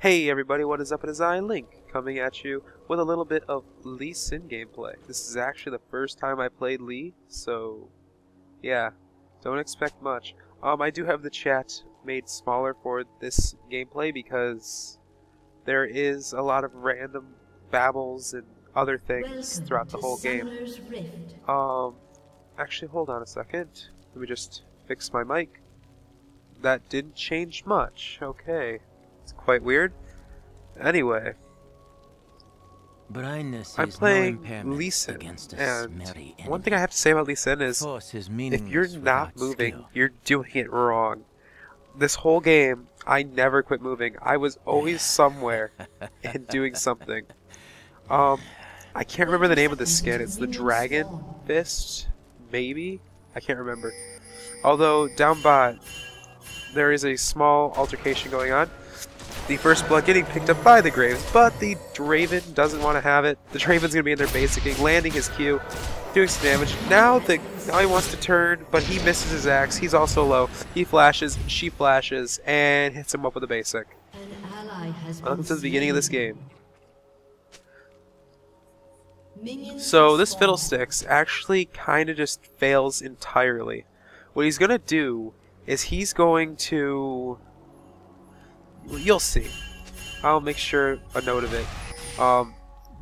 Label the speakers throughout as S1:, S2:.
S1: Hey everybody, what is up? It is I, Link, coming at you with a little bit of Lee Sin gameplay. This is actually the first time I played Lee, so yeah, don't expect much. I do have the chat made smaller for this gameplay because there is a lot of random babbles and other things throughout the whole game. Actually, hold on a second. Let me just fix my mic. That didn't change much. Okay. It's quite weird. Anyway, I'm playing Lee Sin, and one thing I have to say about Lee Sin is, if you're not moving, you're doing it wrong. This whole game, I never quit moving. I was always somewhere and doing something. I can't remember the name of the skin. It's the Dragon Fist, maybe? I can't remember. Although, down bot, there is a small altercation going on. The first blood getting picked up by the Graves, but the Draven doesn't want to have it. The Draven's going to be in there basicking, landing his Q, doing some damage. Now he wants to turn, but he misses his axe. He's also low. He flashes, she flashes, and hits him up with a basic. Welcome to the beginning of this game. So this Fiddlesticks actually kind of just fails entirely. What he's going to do is he's going to... You'll see. I'll make sure a note of it.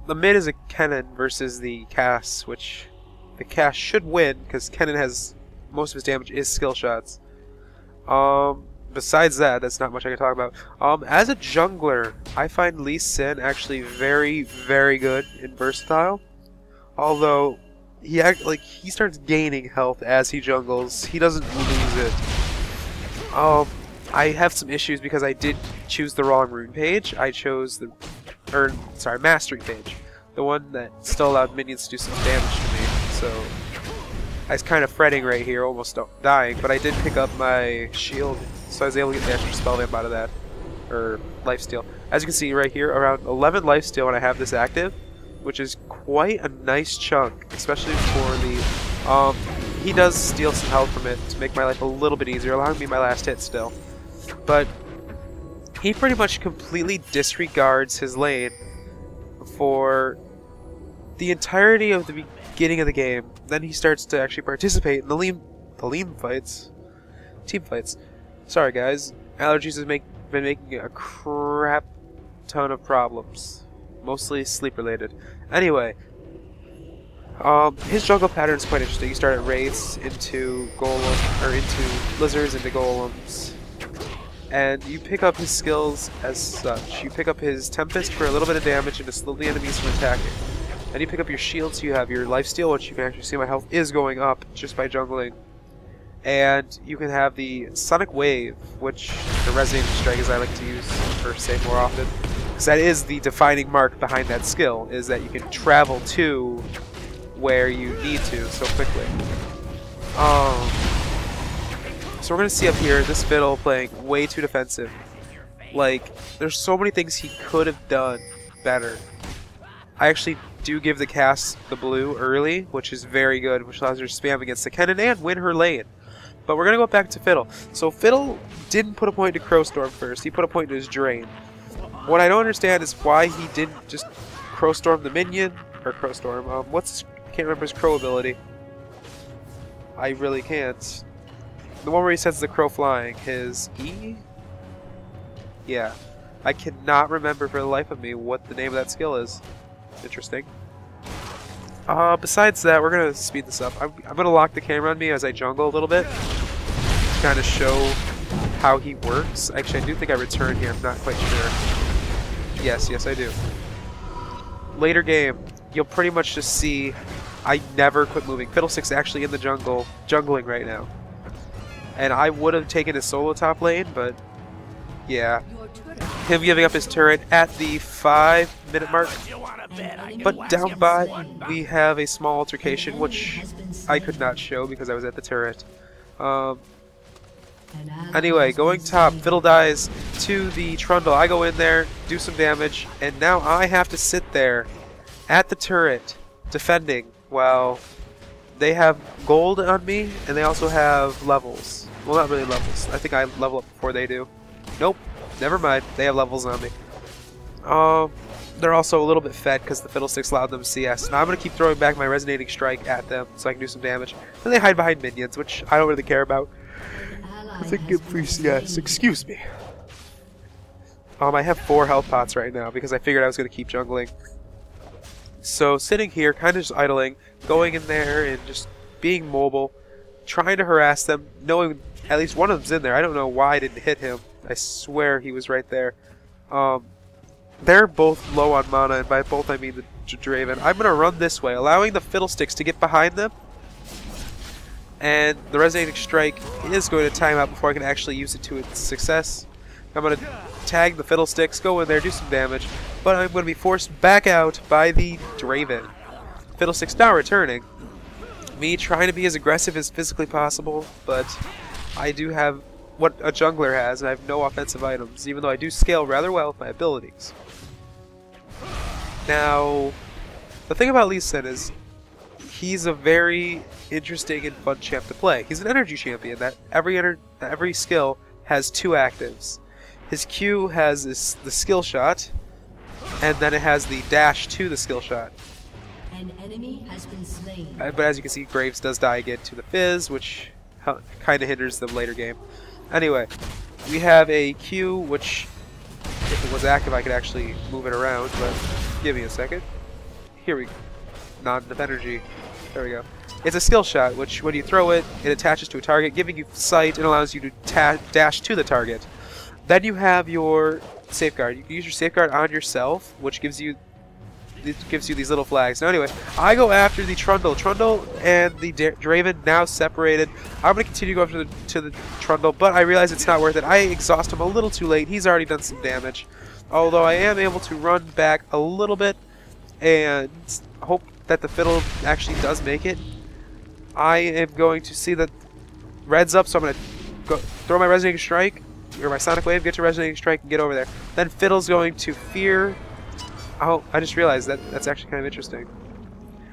S1: The mid is a Kennen versus the Cass, which the Cass should win because Kennen has most of his damage is skill shots. Besides that, that's not much I can talk about. As a jungler, I find Lee Sin actually very, very good and versatile. Although he starts gaining health as he jungles. He doesn't lose it. I have some issues because I did choose the wrong rune page. I chose the, mastery page, the one that still allowed minions to do some damage to me. So I was kind of fretting right here, almost dying, but I did pick up my shield, so I was able to get the extra spell vamp out of that, or lifesteal. As you can see right here, around 11 lifesteal when I have this active, which is quite a nice chunk, especially for the. He does steal some health from it to make my life a little bit easier, allowing me my last hit still. But he pretty much completely disregards his lane for the entirety of the beginning of the game. Then he starts to actually participate in the team fights. Sorry guys, allergies have been making a crap ton of problems, mostly sleep related. Anyway, his jungle pattern is quite interesting. You start at wraiths into into lizards, into golems. And you pick up his skills as such. You pick up his Tempest for a little bit of damage and to slow the enemies from attacking. And you pick up your shields, so you have your lifesteal, which you can actually see my health is going up just by jungling. And you can have the Sonic Wave, which the Resonating Strike, as I like to use or say more often. Because that is the defining mark behind that skill, is that you can travel to where you need to so quickly. So we're going to see up here, this Fiddle playing way too defensive. Like, there's so many things he could have done better. I actually do give the Cass the blue early, which is very good, which allows her to spam against the Kennen and win her lane. But we're going to go back to Fiddle. So Fiddle didn't put a point to Crowstorm first, he put a point to his Drain. What I don't understand is why he didn't just Crowstorm the minion, or Crowstorm, I can't remember his Crow ability. I really can't. The one where he sends the crow flying, his E? Yeah. I cannot remember for the life of me what the name of that skill is. Interesting. Besides that, we're going to speed this up. I'm going to lock the camera on me as I jungle a little bit, to kind of show how he works. Actually, I do think I return here, I'm not quite sure. Yes, I do. Later game, you'll pretty much just see I never quit moving. Fiddlestick's actually in the jungle, jungling right now. And I would have taken a solo top lane, but yeah. Him giving up his turret at the 5-minute mark. But down bot, we have a small altercation, which I could not show because I was at the turret. Anyway, going top, Fiddle dies to the Trundle. I go in there, do some damage, and now I have to sit there at the turret, defending, while they have gold on me, and they also have levels. Well, not really levels. I think I level up before they do. Nope. Never mind. They have levels on me. They're also a little bit fed because the Fiddlesticks allowed them CS. Now I'm going to keep throwing back my Resonating Strike at them so I can do some damage. And they hide behind minions, which I don't really care about. I think get free CS. Excuse me. I have 4 health pots right now because I figured I was going to keep jungling. So sitting here, kind of just idling, going in there and just being mobile, trying to harass them, knowing at least one of them's in there. I don't know why I didn't hit him. I swear he was right there. They're both low on mana, and by both I mean the Draven. I'm going to run this way, allowing the Fiddlesticks to get behind them. And the Resonating Strike is going to time out before I can actually use it to its success. I'm going to tag the Fiddlesticks, go in there, do some damage, but I'm going to be forced back out by the Draven. Fiddlesticks now returning. Me trying to be as aggressive as physically possible, but I do have what a jungler has, and I have no offensive items, even though I do scale rather well with my abilities. Now, the thing about Lee Sin is, he's a very interesting and fun champ to play. He's an energy champion that every skill has 2 actives. His Q has the skill shot, and then it has the dash to the skill shot.
S2: An enemy has been slain.
S1: But as you can see, Graves does die again to the Fizz, which kind of hinders the later game. Anyway, we have a Q, which, if it was active, I could actually move it around, but give me a second. Here we go. Not enough energy. There we go. It's a skill shot, which when you throw it, it attaches to a target, giving you sight and allows you to dash to the target. Then you have your safeguard. You can use your safeguard on yourself, which gives you these little flags. Now anyway, I go after the Trundle. Trundle and the Draven now separated. I'm going to continue to go after the Trundle, but I realize it's not worth it. I exhaust him a little too late. He's already done some damage. Although I am able to run back a little bit and hope that the Fiddle actually does make it. I am going to see that red's up, so I'm going to go throw my Resonating Strike, or my Sonic Wave, get to Resonating Strike, and get over there. Then Fiddle's going to fear. Oh, I just realized that's actually kind of interesting.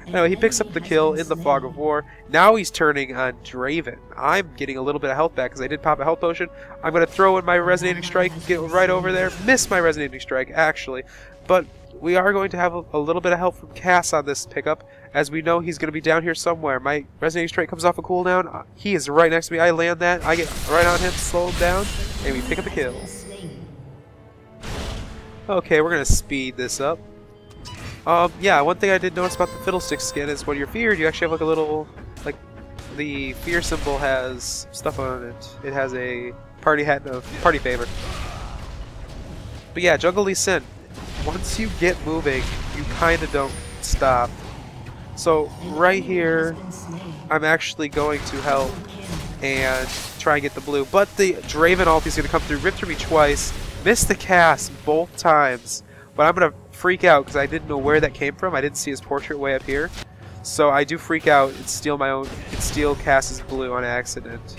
S1: Anyway, he picks up the kill in the Fog of War. Now he's turning on Draven. I'm getting a little bit of health back because I did pop a health potion. I'm going to throw in my Resonating Strike, get right over there. Miss my Resonating Strike, actually. But we are going to have a little bit of help from Cass on this pickup, as we know he's going to be down here somewhere. My Resonating Strike comes off a cooldown. He is right next to me. I land that. I get right on him, slow him down, and we pick up the kill. Okay, we're going to speed this up. Yeah, one thing I did notice about the Fiddlestick skin is when you're feared, you actually have like a little, like, the fear symbol has stuff on it. It has a party hat of party favor. But yeah, Jungle Lee Sin. Once you get moving, you kind of don't stop. So right here, I'm actually going to help and try and get the blue. But the Draven ult is going to come through, rip through me twice, miss the cast both times. But I'm going to freak out because I didn't know where that came from. I didn't see his portrait way up here. So I do freak out and steal Cass's blue on accident.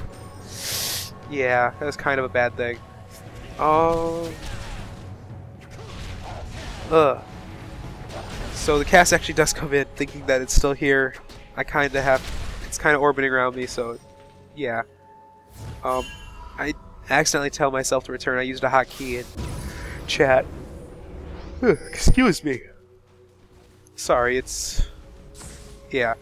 S1: Yeah, that was kind of a bad thing. So the Cass actually does come in thinking that it's still here. It's kind of orbiting around me, so yeah. I accidentally tell myself to return. I used a hotkey in chat. Excuse me. Sorry, yeah.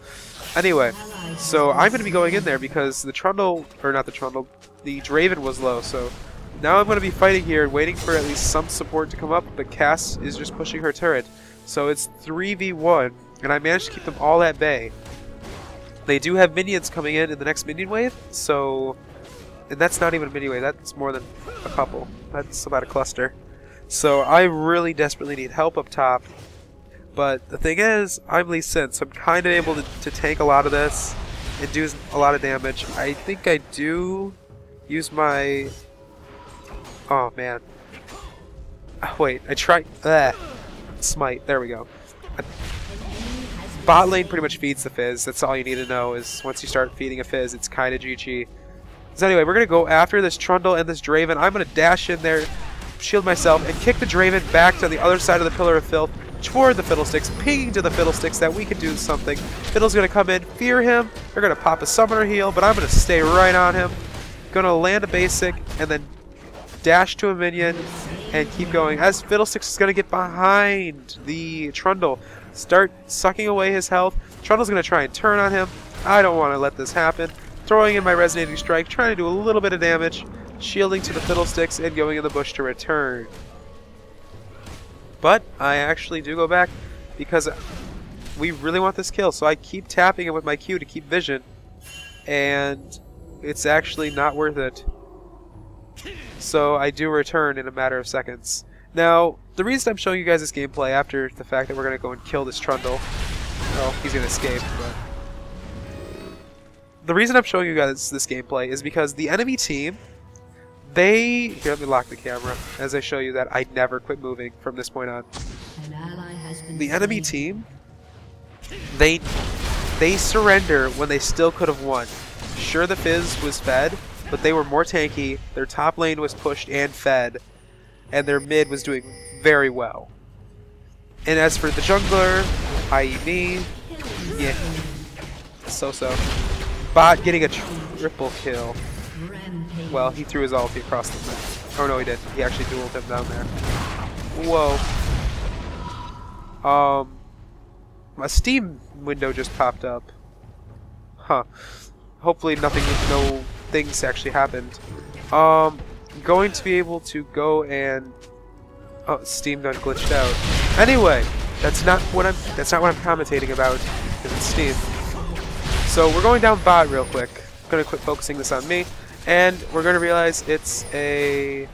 S1: Anyway, so I'm going to be going in there because the Trundle, or not the Trundle, the Draven was low, so now I'm going to be fighting here and waiting for at least some support to come up, but Cass is just pushing her turret. So it's 3v1, and I managed to keep them all at bay. They do have minions coming in the next minion wave, so... And that's not even a minion wave, that's more than a couple. That's about a cluster. So I really desperately need help up top. But the thing is, I'm Lee Sin, so I'm kind of able to tank a lot of this and do a lot of damage. I think I do use my... Oh, man. Wait, I tried... Smite, there we go. Bot lane pretty much feeds the Fizz. That's all you need to know, is once you start feeding a Fizz, it's kind of GG. So anyway, we're going to go after this Trundle and this Draven. I'm going to dash in there, shield myself, and kick the Draven back to the other side of the Pillar of Filth toward the Fiddlesticks, pinging to the Fiddlesticks that we can do something. Fiddle's going to come in, fear him. They're going to pop a Summoner heal, but I'm going to stay right on him. Going to land a basic, and then dash to a minion, and keep going. As Fiddlesticks is going to get behind the Trundle, start sucking away his health. Trundle's going to try and turn on him. I don't want to let this happen. Throwing in my Resonating Strike, trying to do a little bit of damage, shielding to the Fiddlesticks, and going in the bush to return. But I actually do go back because we really want this kill, so I keep tapping it with my Q to keep vision, and it's actually not worth it. So I do return in a matter of seconds. Now, the reason I'm showing you guys this gameplay after the fact that we're going to go and kill this Trundle, well, he's going to escape, but the reason I'm showing you guys this gameplay is because the enemy team, here, let me lock the camera as I show you that I never quit moving from this point on. The enemy team, they surrender when they still could have won. Sure, the Fizz was fed, but they were more tanky, their top lane was pushed and fed, and their mid was doing very well. And as for the jungler, i.e. me, yeah, so-so. Bot getting a triple kill. Well, he threw his ulti across the map. Oh no, he didn't. He actually dueled him down there. Whoa. A Steam window just popped up. Huh. Hopefully no things actually happened. Going to be able to go and Steam done glitched out. Anyway, that's not what I'm commentating about, because it's Steam. So we're going down bot real quick. I'm gonna quit focusing this on me, and we're gonna realize it's a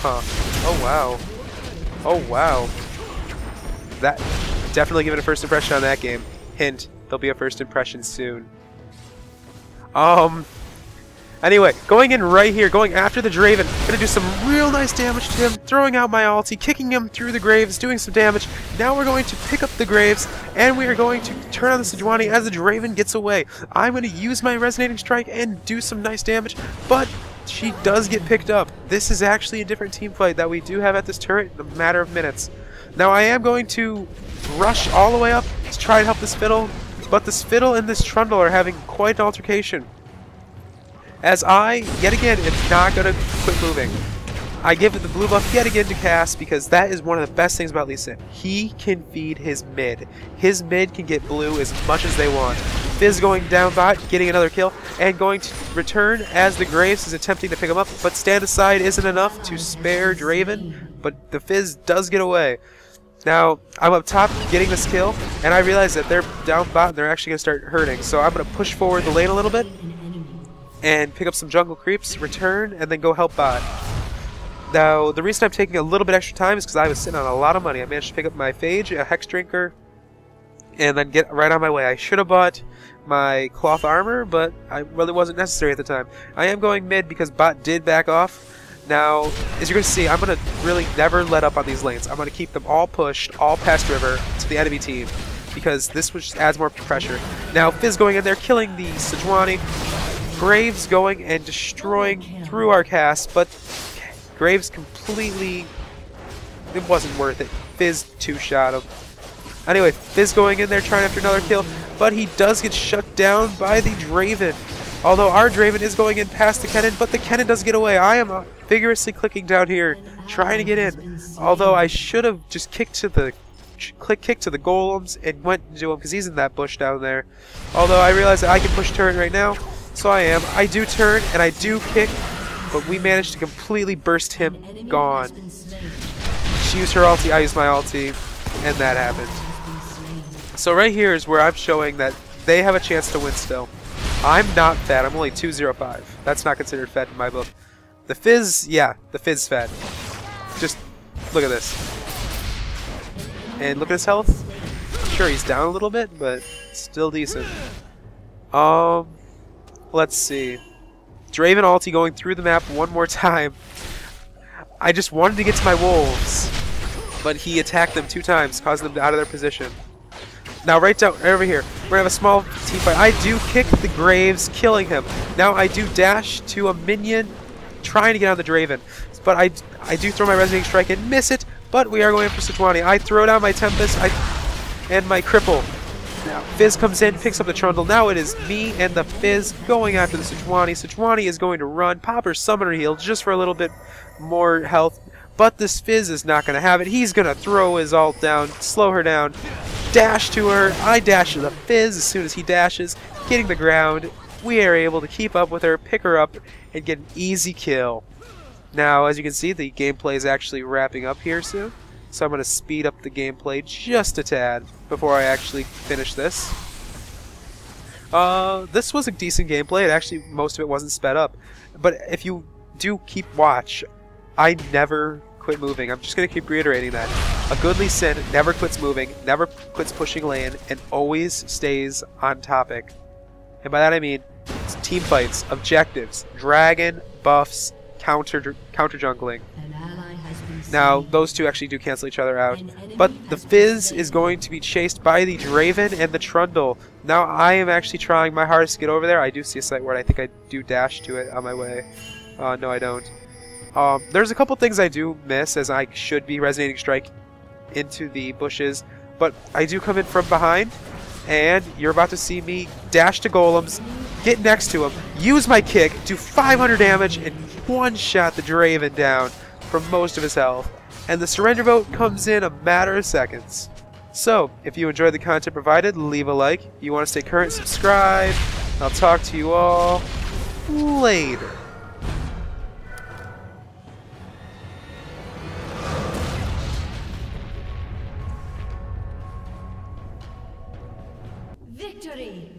S1: oh wow. Oh wow. That definitely giving a first impression on that game. Hint, there'll be a first impression soon. Anyway, going in right here, going after the Draven, gonna do some real nice damage to him, throwing out my ulti, kicking him through the graves, doing some damage. Now we're going to pick up the graves, and we are going to turn on the Sejuani as the Draven gets away. I'm gonna use my Resonating Strike and do some nice damage, but she does get picked up. This is actually a different team fight that we do have at this turret in a matter of minutes. Now I am going to rush all the way up to try and help this Fiddle, but this Fiddle and this Trundle are having quite an altercation. As I, yet again, am not going to quit moving. I give it the blue buff yet again to Cass because that is one of the best things about Lee Sin. He can feed his mid. His mid can get blue as much as they want. Fizz going down bot, getting another kill, and going to return as the Graves is attempting to pick him up, but stand aside isn't enough to spare Draven, but the Fizz does get away. Now, I'm up top getting this kill, and I realize that they're down bot and they're actually going to start hurting, so I'm going to push forward the lane a little bit and pick up some jungle creeps, return, and then go help bot. Now, the reason I'm taking a little bit extra time is because I was sitting on a lot of money. I managed to pick up my Phage, a Hex Drinker, and then get right on my way. I should have bought my cloth armor, but it really wasn't necessary at the time. I am going mid because bot did back off. Now, as you're going to see, I'm going to really never let up on these lanes. I'm going to keep them all pushed, all past river, to the enemy team, because this just adds more pressure. Now, Fizz going in there, killing the Sejuani. Graves going and destroying through our cast, but Graves completely, it wasn't worth it. Fizz two-shot him. Anyway, Fizz going in there trying after another kill, but he does get shut down by the Draven. Although our Draven is going in past the Kennen, but the Kennen does get away. I am vigorously clicking down here, trying to get in. Although I should have just kicked to the golems and went into him because he's in that bush down there. Although I realize that I can push turn right now, so I am. I do turn and I do kick, but we managed to completely burst him. Gone. She used her ulti, I used my ulti, and that happened. So right here is where I'm showing that they have a chance to win still. I'm not fed. I'm only 205. That's not considered fed in my book. The Fizz, yeah, the Fizz fed. Just look at this. And look at his health. Sure, he's down a little bit, but still decent. Let's see. Draven ulti going through the map one more time. I just wanted to get to my wolves, but he attacked them 2 times, causing them out of their position. Now right down over here, we're gonna have a small team fight. I do kick the Graves, killing him. Now I do dash to a minion, trying to get on the Draven, but I do throw my Resonating Strike and miss it. But we are going for Sejuani. I throw down my Tempest and my Cripple, Now, Fizz comes in, picks up the Trundle. Now it is me and the Fizz going after the Sejuani. Sejuani is going to run, pop her Summoner Heal just for a little bit more health. But this Fizz is not going to have it. He's going to throw his ult down, slow her down, dash to her. I dash to the Fizz as soon as he dashes, hitting the ground. We are able to keep up with her, pick her up, and get an easy kill. Now, as you can see, the gameplay is actually wrapping up here soon. So I'm going to speed up the gameplay just a tad before I actually finish this. This was a decent gameplay. It actually, most of it wasn't sped up. But if you do keep watch, I never quit moving. I'm just going to keep reiterating that. A good Lee Sin never quits moving, never quits pushing lane, and always stays on topic. And by that I mean team fights, objectives, dragon, buffs, counter jungling. Now, those two actually do cancel each other out. But the Fizz is going to be chased by the Draven and the Trundle. Now, I am actually trying my hardest to get over there. I do see a site where I think I do dash to it on my way. No, I don't. There's a couple things I do miss, as I should be Resonating Strike into the bushes. But I do come in from behind, and you're about to see me dash to golems, get next to him, use my kick, do 500 damage, and one-shot the Draven down for most of his health, and the surrender vote comes in a matter of seconds. So, if you enjoyed the content provided, leave a like. If you want to stay current, subscribe. I'll talk to you all later.
S2: Victory!